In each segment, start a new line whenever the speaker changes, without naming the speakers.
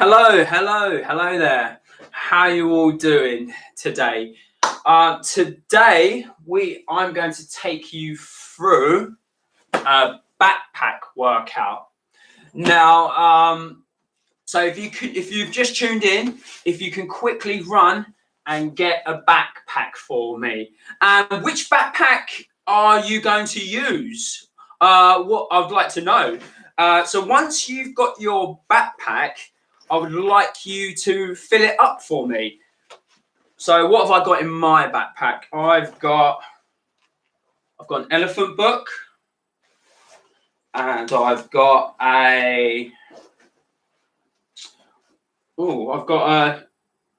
Hello there. How are you all doing today? Today I'm going to take you through a backpack workout. Now, so if you've just tuned in, if you can quickly run and get a backpack for me. And which backpack are you going to use? What I'd like to know. So once you've got your backpack, I would like you to fill it up for me. So what have I got in my backpack? I've got an elephant book, and I've got a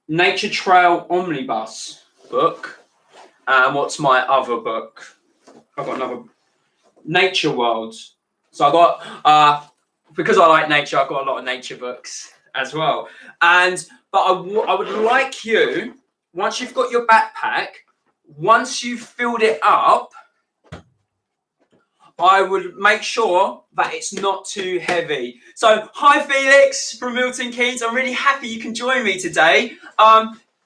Nature Trail Omnibus book. And what's my other book? I've got another Nature Worlds. So I got because I like nature, I've got a lot of nature books as well. But I would like you, once you've got your backpack, once you've filled it up, I would make sure that it's not too heavy. So, hi Felix from Milton Keynes. I'm really happy you can join me today.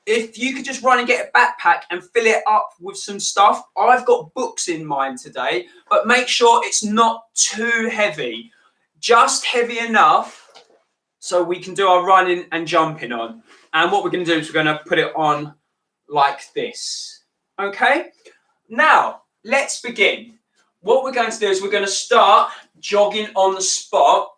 If you could just run and get a backpack and fill it up with some stuff. I've got books in mine today, but make sure it's not too heavy. Just heavy enough so we can do our running and jumping on. And what we're going to do is we're going to put it on like this. Okay? Now, let's begin. What we're going to do is we're going to start jogging on the spot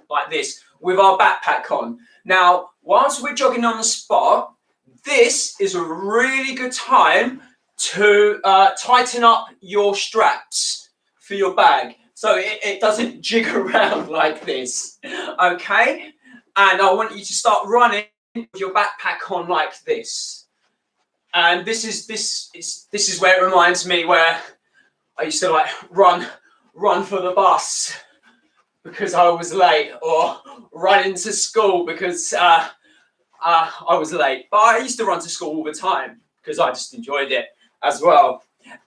like this with our backpack on. Now, whilst we're jogging on the spot, this is a really good time to tighten up your straps for your bag so it doesn't jig around like this. Okay? And I want you to start running with your backpack on like this. And this is where it reminds me where I used to like run for the bus because I was late, or run into school because I was late. But I used to run to school all the time because I just enjoyed it as well.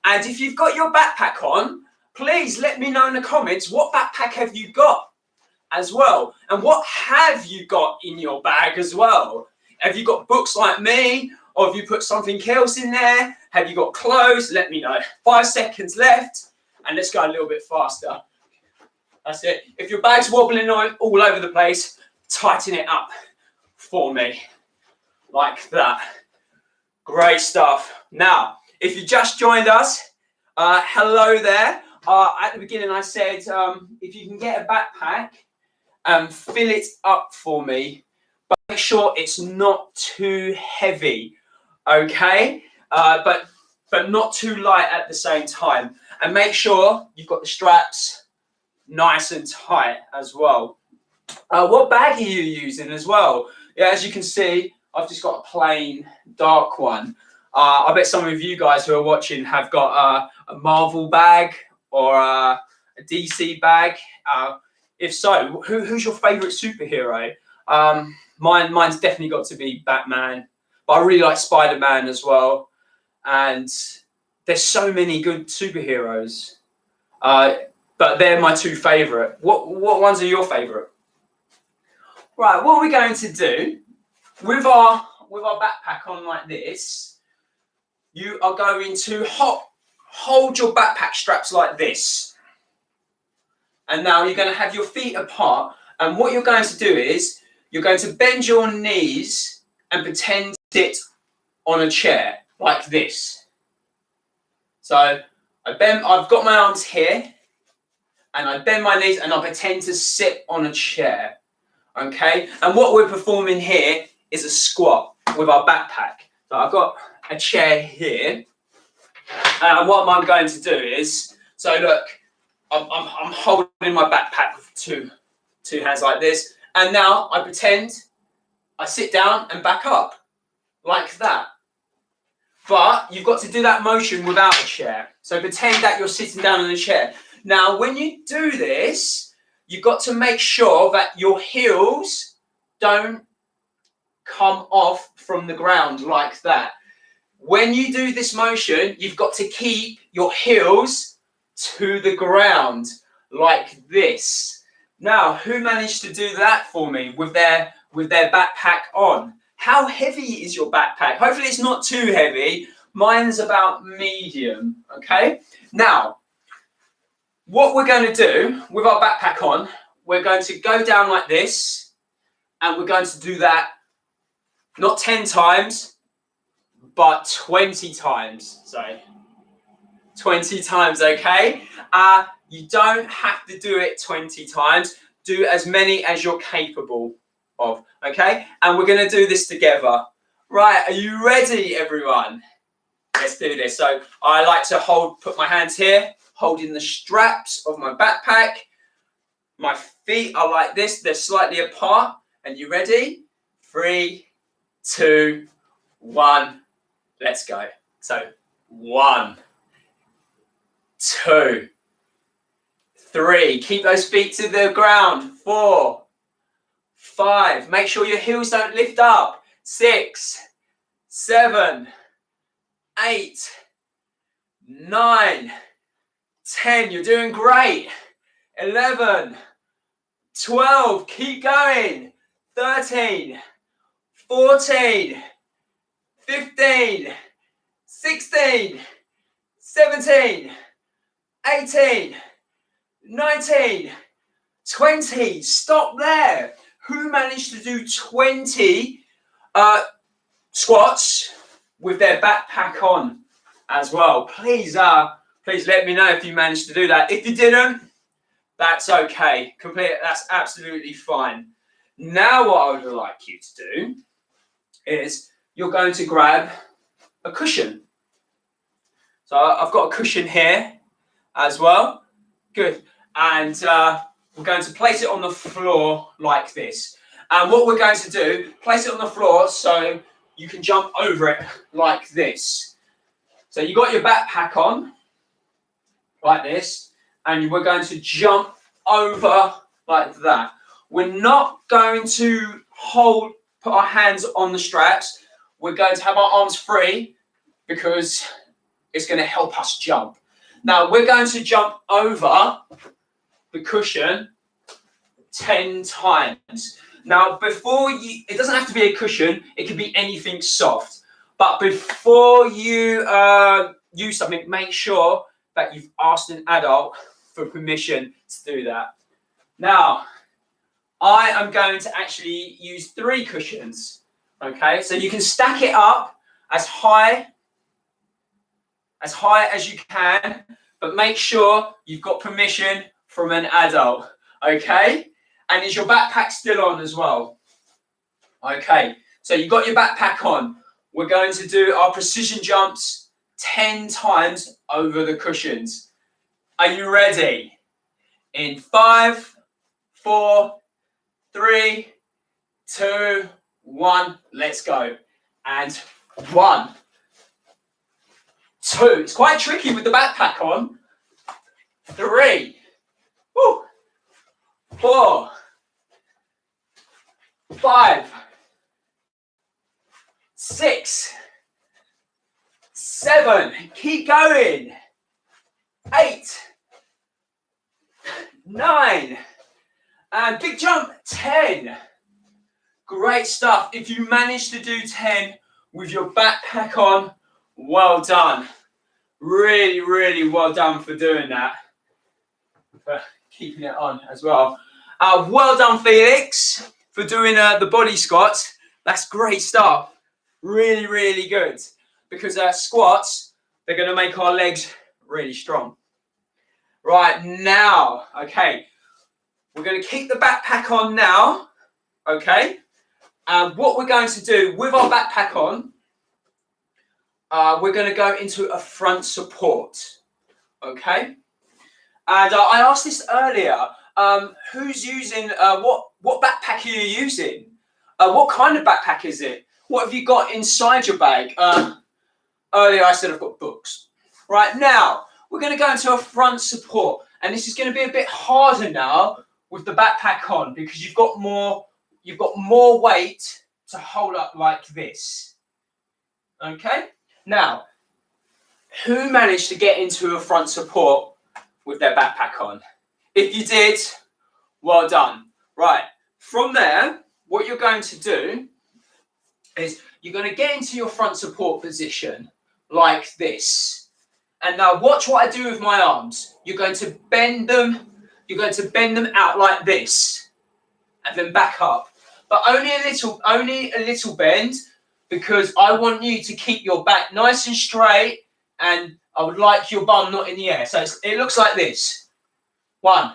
And if you've got your backpack on, please let me know in the comments, what backpack have you got as well? And what have you got in your bag as well? Have you got books like me? Or have you put something else in there? Have you got clothes? Let me know. 5 seconds left. And let's go a little bit faster. That's it. If your bag's wobbling all over the place, tighten it up for me. Like that. Great stuff. Now, if you just joined us, hello there. At the beginning I said, if you can get a backpack and fill it up for me, but make sure it's not too heavy. Okay, but not too light at the same time, and make sure you've got the straps nice and tight as well. What bag are you using as well? Yeah, as you can see, I've just got a plain dark one. I bet some of you guys who are watching have got a Marvel bag or a DC bag. If so, who's your favourite superhero? Mine's definitely got to be Batman. But I really like Spider-Man as well. And there's so many good superheroes. But they're my two favourite. What ones are your favourite? Right, what we're going to do with our backpack on like this, you are going to hold your backpack straps like this. And now you're going to have your feet apart. And what you're going to do is you're going to bend your knees and pretend to sit on a chair like this. So I've got my arms here, and I bend my knees and I pretend to sit on a chair. Okay? And what we're performing here is a squat with our backpack. So I've got a chair here, and what I'm going to do is, so look, I'm holding my backpack with two hands like this, and now I pretend I sit down and back up like that. But you've got to do that motion without a chair. So pretend that you're sitting down in a chair. Now, when you do this, you've got to make sure that your heels don't come off from the ground like that. When you do this motion, you've got to keep your heels to the ground like this. Now, who managed to do that for me with their with their backpack on. How heavy is your backpack? Hopefully it's not too heavy. Mine's about medium, okay? Now, what we're going to do with our backpack on, we're going to go down like this, and we're going to do that not 10 times, but 20 times. Sorry, 20 times, okay? You don't have to do it 20 times. Do as many as you're capable of, okay? And we're going to do this together. Right, are you ready, everyone? Let's do this. So I like to put my hands here, holding the straps of my backpack. My feet are like this. They're slightly apart. And you ready? 3, 2, 1. Let's go. So 1, 2, 3. Keep those feet to the ground. 4, 5. Make sure your heels don't lift up. 6, 7, 8, 9, 10. You're doing great. 11, 12. Keep going. 13, 14, 15, 16, 17, 18, 19, 20. Stop there. Who managed to do 20 squats with their backpack on as well? Please let me know if you managed to do that. If you didn't, that's okay. That's absolutely fine. Now what I would like you to do is you're going to grab a cushion. So I've got a cushion here as well. Good. And we're going to place it on the floor like this. And what we're going to do, place it on the floor so you can jump over it like this. So you got your backpack on like this, and we're going to jump over like that. We're not going to put our hands on the straps. We're going to have our arms free because it's going to help us jump. Now we're going to jump over the cushion 10 times. Now it doesn't have to be a cushion, it can be anything soft. But before you use something, make sure that you've asked an adult for permission to do that. Now, I am going to actually use 3 cushions. Okay, so you can stack it up as high as you can, but make sure you've got permission from an adult. Okay, and is your backpack still on as well? Okay, so you've got your backpack on. We're going to do our precision jumps 10 times over the cushions. Are you ready? In 5, 4, 3, 2, 1, let's go. And 1, 2. It's quite tricky with the backpack on. 3, 4, 5, 6, 7. Keep going. 8, 9, and big jump, 10. Great stuff. If you manage to do 10 with your backpack on, well done. Really, really well done for doing that. For keeping it on as well. Well done, Felix, for doing the body squats. That's great stuff. Really, really good. Because squats, they're going to make our legs really strong. Right, now, okay, we're going to keep the backpack on now, okay? And what we're going to do with our backpack on, we're going to go into a front support, okay? And I asked this earlier, who's using, what backpack are you using? What kind of backpack is it? What have you got inside your bag? Earlier I said I've got books. Right, now, we're going to go into a front support. And this is going to be a bit harder now with the backpack on because you've got more weight to hold up like this. Okay? Now, who managed to get into a front support with their backpack on? If you did, well done. Right, from there, what you're going to do is you're going to get into your front support position like this. And now watch what I do with my arms. You're going to bend them. You're going to bend them out like this and then back up. But only a little bend, because I want you to keep your back nice and straight, and I would like your bum not in the air. So it looks like this. 1,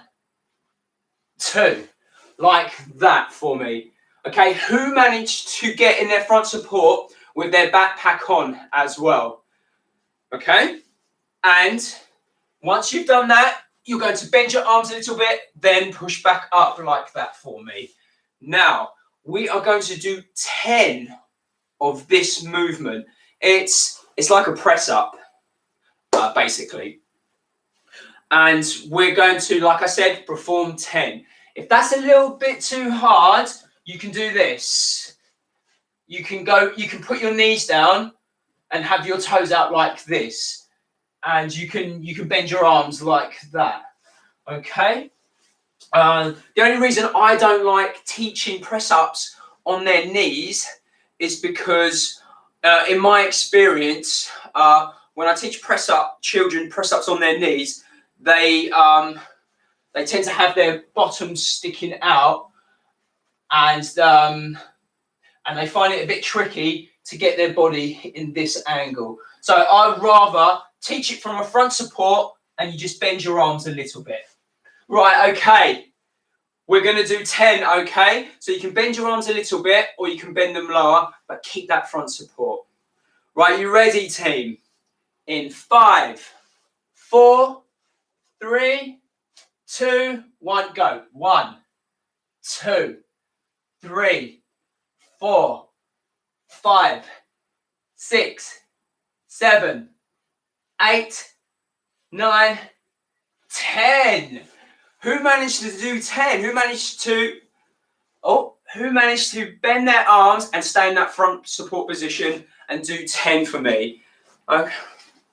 2, like that for me. Okay, who managed to get in their front support with their backpack on as well? Okay, and once you've done that, you're going to bend your arms a little bit, then push back up like that for me. Now, we are going to do 10 of this movement. It's like a press up, basically. And we're going to, like I said, perform 10. If that's a little bit too hard, you can do this. You can put your knees down and have your toes out like this. And you can bend your arms like that. Okay? The only reason I don't like teaching press-ups on their knees is because, in my experience, when I teach children press-ups on their knees, they tend to have their bottoms sticking out, and they find it a bit tricky to get their body in this angle. So I'd rather teach it from a front support, and you just bend your arms a little bit. Right, okay. We're going to do 10, okay? So you can bend your arms a little bit, or you can bend them lower, but keep that front support. Right, you ready, team? In 5, 4, 3, 2, 1, go. 1, 2, 3, 4, 5, 6, 7, 8, 9, 10. Who managed to do 10? Who managed to bend their arms and stay in that front support position and do 10 for me? Okay.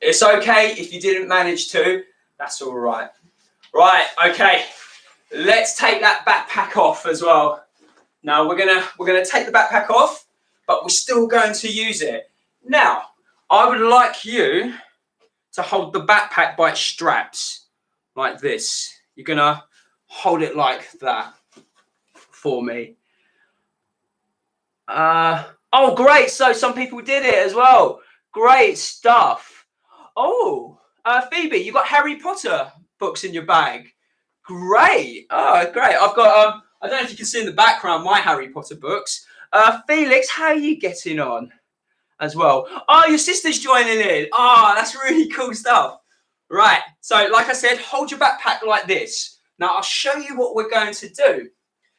It's okay if you didn't manage to. That's all right. Right, okay. Let's take that backpack off as well. Now we're gonna take the backpack off, but we're still going to use it. Now, I would like you to hold the backpack by its straps like this. You're gonna hold it like that for me. Oh, great! So some people did it as well. Great stuff. Oh, Phoebe, you got Harry Potter books in your bag. Great. Oh, great. I've got I don't know if you can see in the background my Harry Potter books. Felix, how are you getting on as well? Oh, your sister's joining in. Oh, that's really cool stuff. Right, so like I said, hold your backpack like this. Now, I'll show you what we're going to do.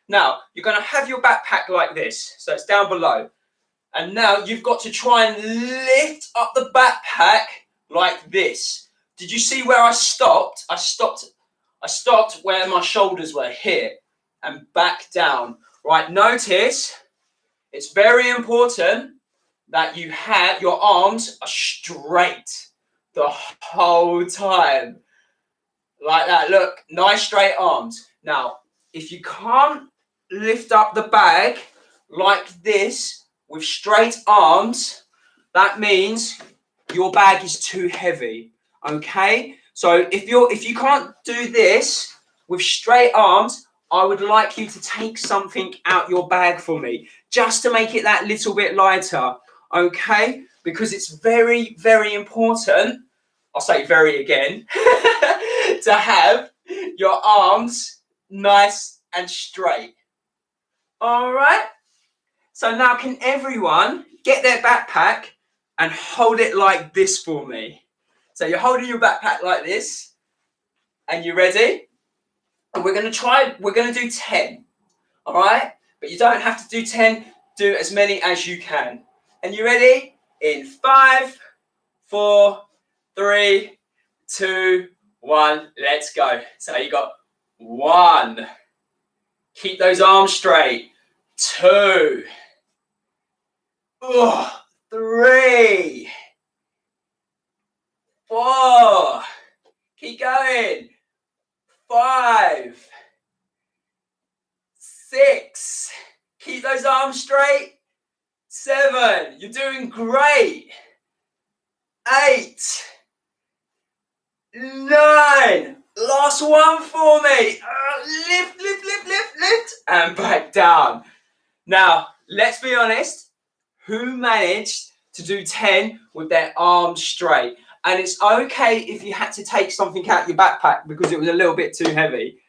Now, you're going to have your backpack like this, so it's down below. And now you've got to try and lift up the backpack like this. Did you see where I stopped? I stopped where my shoulders were, here, and back down. Right, notice, it's very important that you have your arms are straight the whole time. Like that, look, nice straight arms. Now, if you can't lift up the bag like this with straight arms, that means your bag is too heavy, okay? So if you can't do this with straight arms, I would like you to take something out your bag for me, just to make it that little bit lighter, okay? Because it's very, very important, I'll say very again, to have your arms nice and straight. All right? So now can everyone get their backpack and hold it like this for me? So you're holding your backpack like this, and you ready? And we're going to do 10, all right? But you don't have to do 10, do as many as you can. And you ready? In 5, 4, 3, 2, 1, let's go. So you got 1, keep those arms straight, 2, 3, 4, keep going, 5, 6, Keep those arms straight. 7. You're doing great. 8. 9. Last one for me. Lift, lift, lift, lift, lift. And back down. Now, let's be honest. Who managed to do 10 with their arms straight? And it's okay if you had to take something out your backpack because it was a little bit too heavy.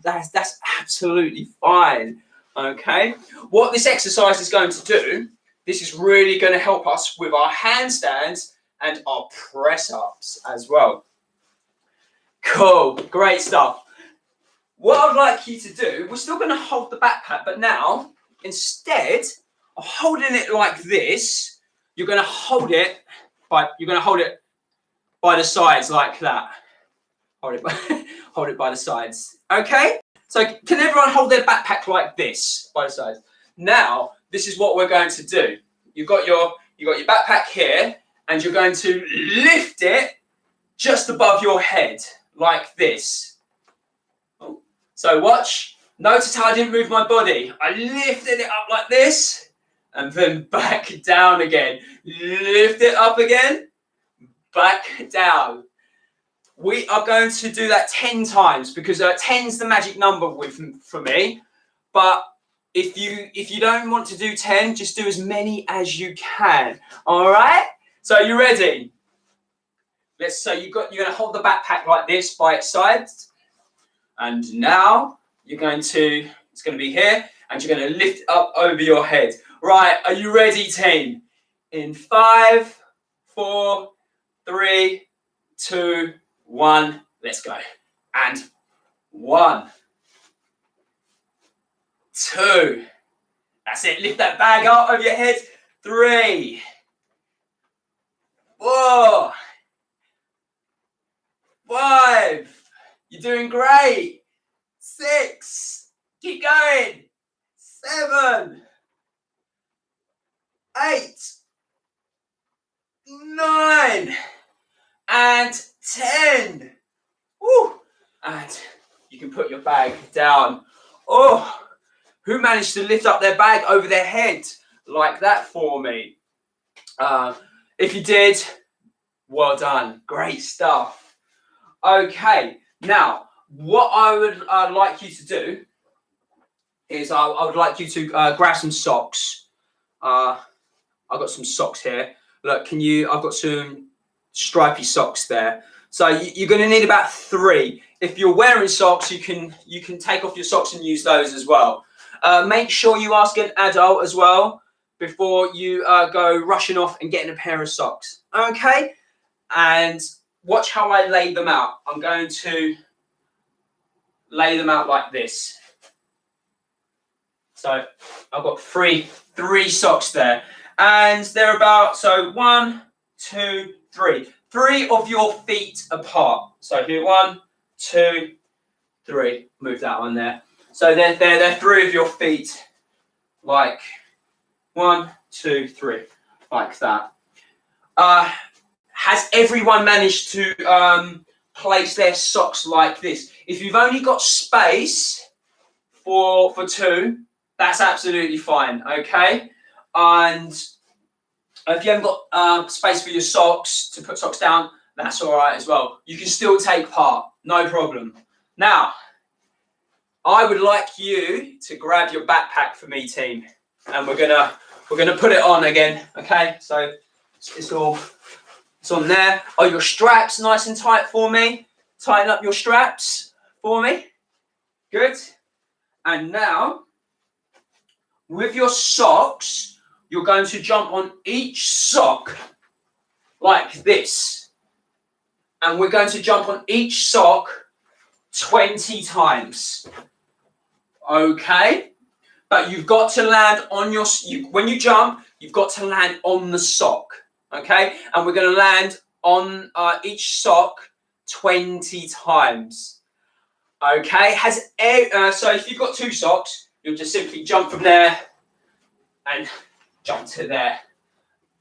That's absolutely fine. Okay. What this exercise is going to do, this is really going to help us with our handstands and our press-ups as well. Cool. Great stuff. What I'd like you to do, we're still going to hold the backpack, but now, instead of holding it like this, you're going to hold it by the sides like that. Hold it by the sides. Okay? So can everyone hold their backpack like this by the sides? Now, this is what we're going to do. You've got your backpack here, and you're going to lift it just above your head like this. Oh. So watch. Notice how I didn't move my body. I lifted it up like this and then back down again. Lift it up again, back down. We are going to do that 10 times because 10 is the magic number for me. But if you don't want to do 10, just do as many as you can. All right? So you ready? You're going to hold the backpack like this by its sides. And now it's going to be here, and you're going to lift it up over your head. Right, are you ready, team? In 5, 4, 3, 2, 1, let's go. And 1, 2, that's it, lift that bag up over your head. 3, 4, 5, you're doing great. 6, keep going. 7, 8, 9, and 10. Woo. And you can put your bag down. Oh, who managed to lift up their bag over their head like that for me? If you did, well done. Great stuff. Okay, now what I would like you to do is I would like you to grab some socks. I've got some socks here. Look, I've got some stripy socks there. So you're going to need about 3. If you're wearing socks, you can take off your socks and use those as well. Make sure you ask an adult as well before you go rushing off and getting a pair of socks. Okay? And watch how I lay them out. I'm going to lay them out like this. So I've got three socks there. And they're about, 1, 2, 3. 3 of your feet apart. So here, 1, 2, 3. Move that one there. So they're 3 of your feet, like 1, 2, 3, like that. Has everyone managed to place their socks like this? If you've only got space for 2, that's absolutely fine, okay? And if you haven't got space for your socks, to put socks down, that's all right as well. You can still take part, no problem. Now, I would like you to grab your backpack for me, team, and we're gonna put it on again, okay? So it's on there. Are your straps nice and tight for me? Tighten up your straps for me. Good. And now, with your socks, you're going to jump on each sock like this. And we're going to jump on each sock 20 times. Okay? But you've got to land on when you jump, you've got to land on the sock. Okay? And we're going to land on each sock 20 times. Okay? So if you've got 2 socks, you'll just simply jump from there and jump to there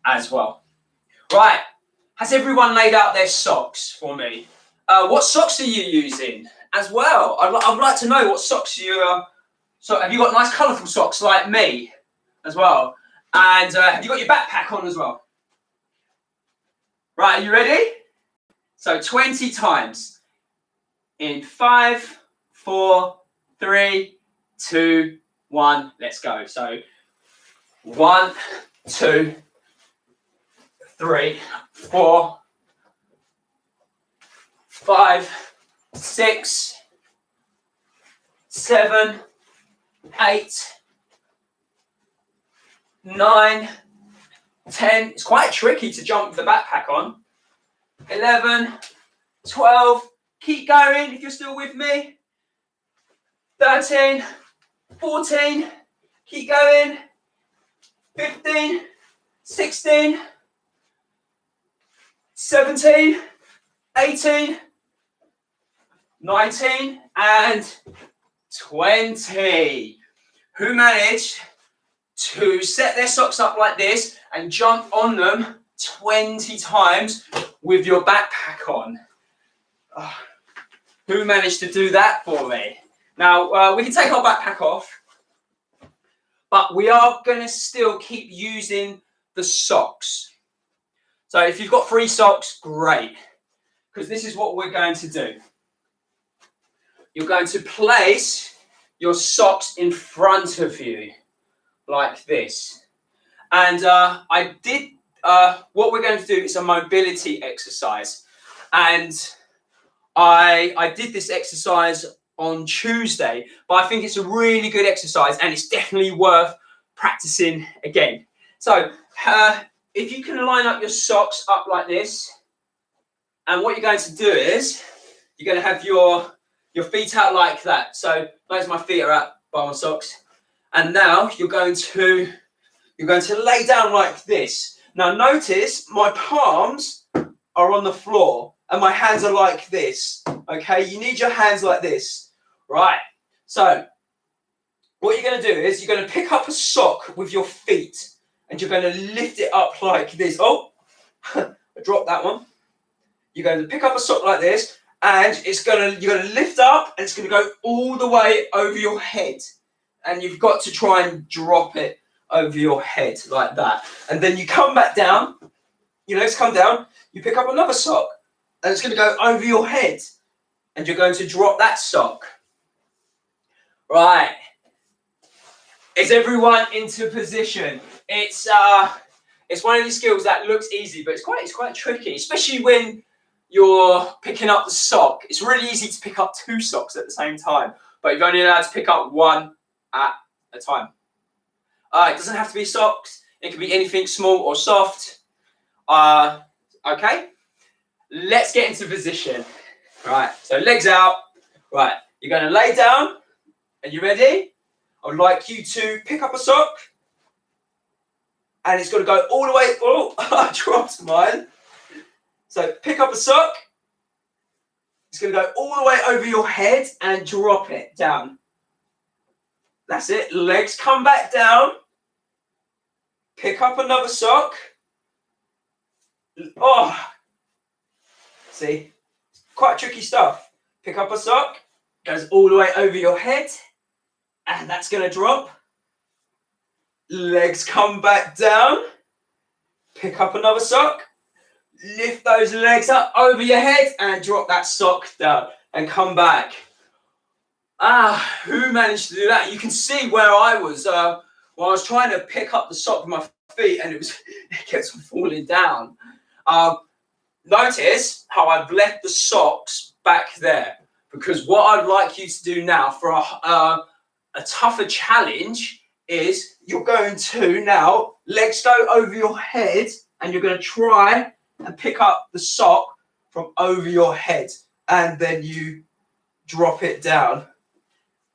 as well. Right. Has everyone laid out their socks for me? What socks are you using as well? I'd like to know what socks you're So have you got nice colourful socks like me as well? And have you got your backpack on as well? Right, are you ready? So 20 times in 5, 4, 3, 2, 1. Let's go. So 1, 2, 3, 4, 5, 6, 7, 8, 9, 10. It's quite tricky to jump with the backpack on. 11, 12. Keep going if you're still with me. 13, 14. Keep going. 15, 16, 17, 18, 19, and 20. Who managed to set their socks up like this and jump on them 20 times with your backpack on? Oh, who managed to do that for me? Now, we can take our backpack off, but we are going to still keep using the socks. So if you've got 3 socks, great, because this is what we're going to do. You're going to place your socks in front of you like this. And what we're going to do is a mobility exercise. And I did this exercise on Tuesday, but I think it's a really good exercise and it's definitely worth practicing again. So if you can line up your socks up like this, and what you're going to do is you're going to have your feet out like that. So those my feet are out by my socks. And now you're going to lay down like this. Now notice my palms are on the floor and my hands are like this. Okay, you need your hands like this. Right. So what you're going to do is you're going to pick up a sock with your feet and you're going to lift it up like this. Oh, I dropped that one. You're going to pick up a sock like this and you're going to lift up and it's going to go all the way over your head. And you've got to try and drop it over your head like that. And then you come back down, your legs come down, you pick up another sock and it's going to go over your head and you're going to drop that sock. Right. Is everyone into position? It's one of these skills that looks easy, but it's quite tricky, especially when you're picking up the sock. It's really easy to pick up 2 socks at the same time, but you're only allowed to pick up 1 at a time. It doesn't have to be socks. It can be anything small or soft. Okay, let's get into position. Right, so legs out. Right, you're going to lay down. Are you ready? I would like you to pick up a sock. And it's got to go all the way. Oh, I dropped mine. So pick up a sock. It's going to go all the way over your head and drop it down. That's it. Legs come back down. Pick up another sock. Oh, see, quite tricky stuff. Pick up a sock. Goes all the way over your head. And that's going to drop. Legs come back down. Pick up another sock. Lift those legs up over your head and drop that sock down and come back. Who managed to do that? You can see where I was when I was trying to pick up the sock with my feet and it kept falling down. Notice how I've left the socks back there, because what I'd like you to do now for a tougher challenge is you're going to now legs go over your head and you're going to try and pick up the sock from over your head and then you drop it down.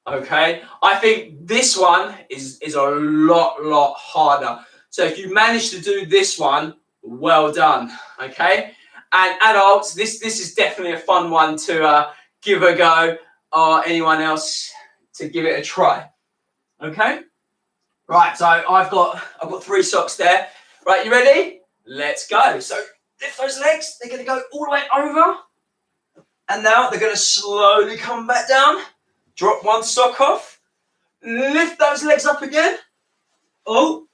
Okay, I think this one is a lot harder. So if you manage to do this one, well done. Okay, and adults, this is definitely a fun one to give a go, or anyone else to give it a try. Okay, right. So I've got 3 socks there. Right, you ready? Let's go. So lift those legs. They're going to go all the way over, and now they're going to slowly come back down. Drop 1 sock off. Lift those legs up again. Oh.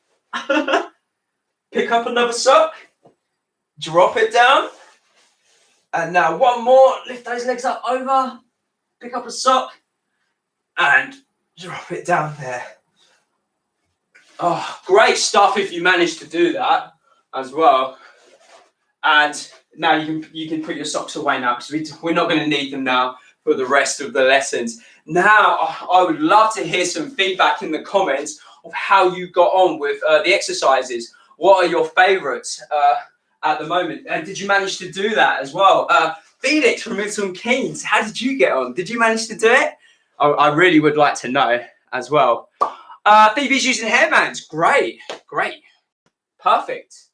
Pick up another sock. Drop it down. And now one more. Lift those legs up over. Pick up a sock. And drop it down there. Oh, great stuff if you manage to do that as well. And now you can put your socks away now, because we're not going to need them now for the rest of the lessons. Now, I would love to hear some feedback in the comments of how you got on with the exercises. What are your favourites at the moment? And did you manage to do that as well? Felix from Milton Keynes, how did you get on? Did you manage to do it? I really would like to know as well. Phoebe's using hairbands. Great, great, perfect,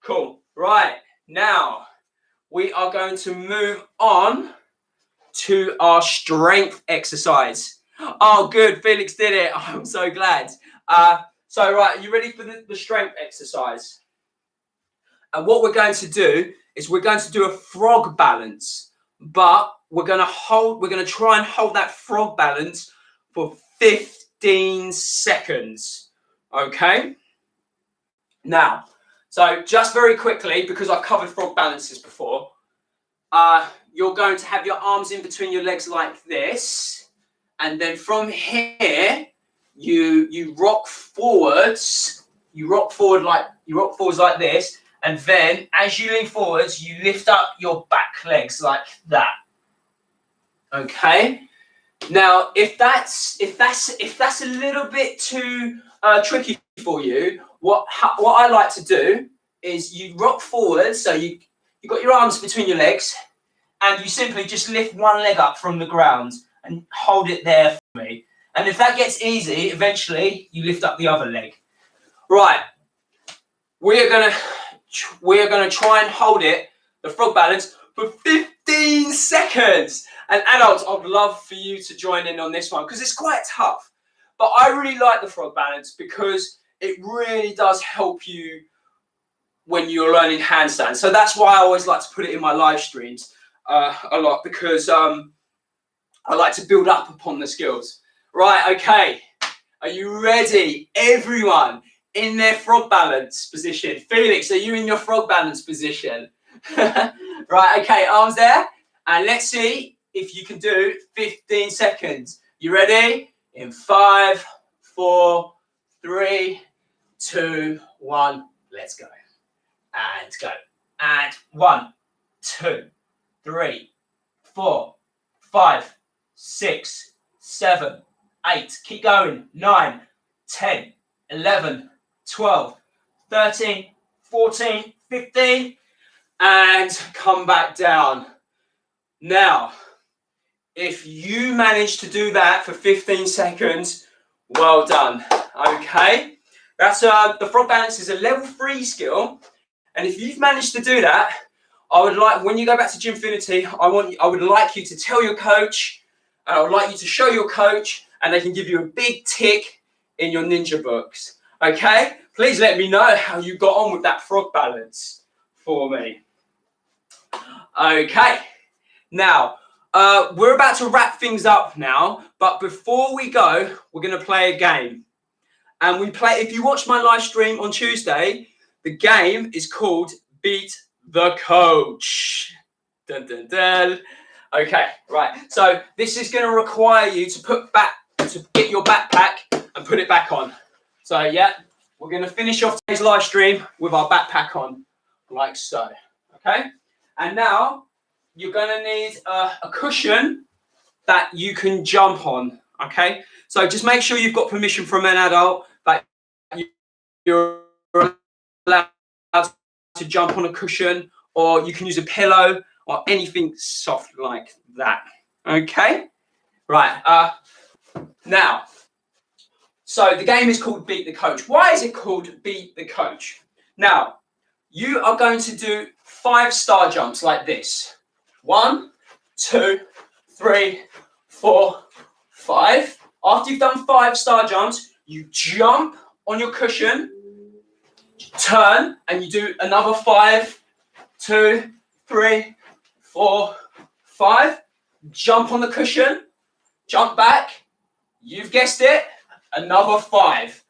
cool. Right, now we are going to move on to our strength exercise. Oh, good, Felix did it. I'm so glad. So, right, are you ready for the strength exercise? And what we're going to do is we're going to do a frog balance, but we're going to try and hold that frog balance for 15 seconds. Okay? Now, so just very quickly, because I've covered frog balances before, you're going to have your arms in between your legs like this, and then from here you rock forwards. You rock forwards like this, and then as you lean forwards, you lift up your back legs like that. Okay. Now, if that's a little bit too tricky for you, what I like to do is you rock forward, so you got your arms between your legs, and you simply just lift one leg up from the ground and hold it there for me. And if that gets easy, eventually you lift up the other leg. Right, we're gonna try and hold it, the frog balance, for 15 seconds. And adults, I'd love for you to join in on this one because it's quite tough. But I really like the frog balance because it really does help you when you're learning handstands. So that's why I always like to put it in my live streams a lot, because I like to build up upon the skills. Right, okay. Are you ready? Everyone in their frog balance position. Felix, are you in your frog balance position? Right, okay, arms there. And let's see if you can do 15 seconds. You ready? In 5, 4, 3, 2, 1. Let's go. And go. And 1, 2, 3, 4, 5, 6, 7, 8. Keep going. 9, 10, 11, 12, 13, 14, 15. And come back down. Now, if you manage to do that for 15 seconds, well done. Okay, that's the frog balance is a level 3 skill, and if you've managed to do that, I would like, when you go back to Gymfinity, I would like you to tell your coach, and I would like you to show your coach, and they can give you a big tick in your ninja books. Okay, please let me know how you got on with that frog balance for me. Okay, now we're about to wrap things up now, but before we go, we're going to play a game. And we play, if you watch my live stream on Tuesday, the game is called Beat the Coach. Dun, dun, dun. Okay, right. So this is going to require you to get your backpack and put it back on. So yeah, we're going to finish off today's live stream with our backpack on, like so. Okay, and now you're going to need a cushion that you can jump on. Okay, so just make sure you've got permission from an adult that you're allowed to jump on a cushion, or you can use a pillow or anything soft like that. Okay, right. Now, so the game is called Beat the Coach. Why is it called Beat the Coach? Now, you are going to do 5 star jumps like this. 1, 2, 3, 4, 5. After you've done 5 star jumps, you jump on your cushion, turn, and you do another 5, 2, 3, 4, 5. Jump on the cushion, jump back. You've guessed it. Another 5.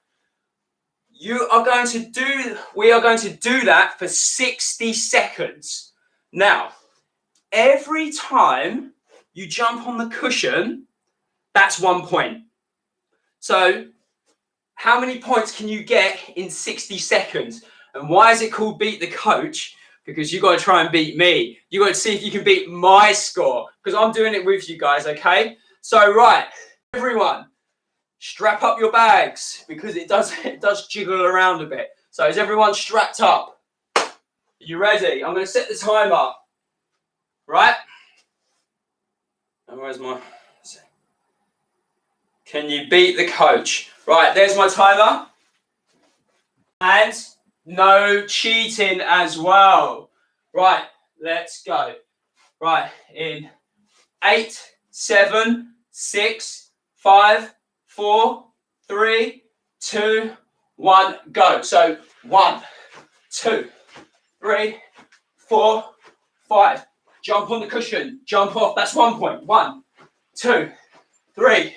We are going to do that for 60 seconds. Now, every time you jump on the cushion, that's 1 point. So, how many points can you get in 60 seconds? And why is it called Beat the Coach? Because you got to try and beat me. You got to see if you can beat my score. Because I'm doing it with you guys, okay? So, right, everyone, strap up your bags because it does jiggle around a bit. So, is everyone strapped up? Are you ready? I'm going to set the timer. Right? And where's my... Can you beat the coach? Right, there's my timer. And no cheating as well. Right, let's go. Right, in 8, 7, 6, 5, 4, 3, 2, 1, go. So 1, 2, 3, 4, 5. Jump on the cushion, jump off. That's 1 point. 1, 2, 3,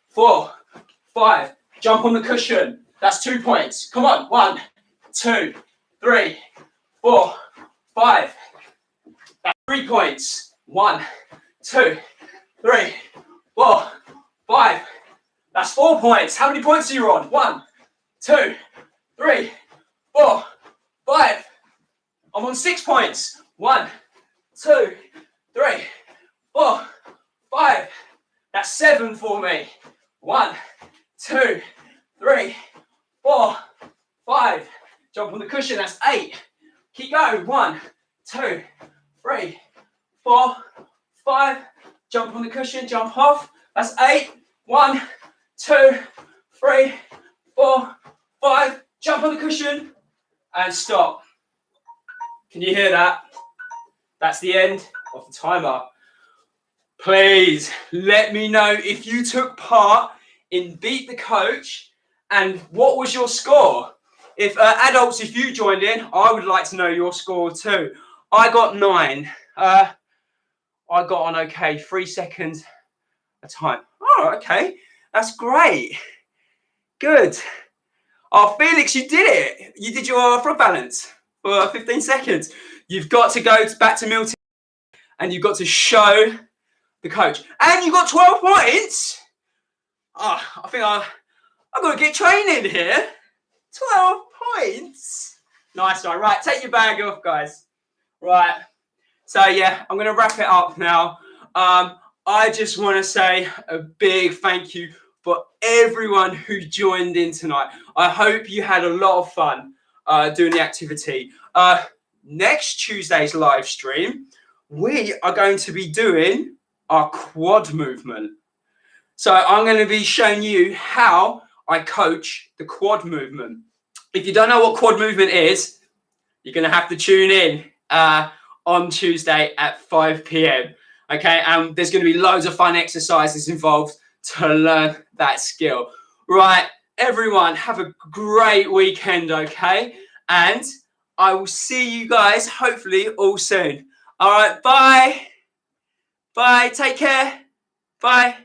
4, 5. Jump on the cushion. That's 2 points. Come on. 1, 2, 3, 4, 5. That's 3 points. 1, 2, 3, 4, 5. That's 4 points. How many points are you on? 1, 2, 3, 4, 5. I'm on 6 points. 1, 2, 3, 4, 5. That's 7 for me. 1, 2, 3, 4, 5. Jump on the cushion. That's 8. Keep going. 1, 2, 3, 4, 5. Jump on the cushion. Jump off. That's 8. 1, 2, 3, 4, 5. Jump on the cushion and stop. Can you hear that? That's the end of the timer. Please let me know if you took part in Beat the Coach and what was your score. If adults, if you joined in, I would like to know your score too. I got 9. I got on okay, 3 seconds a time. Oh, okay, that's great. Good. Oh, Felix, you did it. You did your frog balance for 15 seconds. You've got to go back to Milton and you've got to show the coach. And you got 12 points. Oh, I think I've got to get training here. 12 points. Nice one. Right, take your bag off, guys. Right. So, yeah, I'm going to wrap it up now. I just want to say a big thank you for everyone who joined in tonight. I hope you had a lot of fun doing the activity. Next Tuesday's live stream, we are going to be doing our quad movement. So I'm going to be showing you how I coach the quad movement. If you don't know what quad movement is, you're going to have to tune in on Tuesday at 5 p.m. Okay, and there's going to be loads of fun exercises involved to learn that skill. Right, everyone, have a great weekend, okay? And I will see you guys hopefully all soon. All right, bye. Bye, take care. Bye.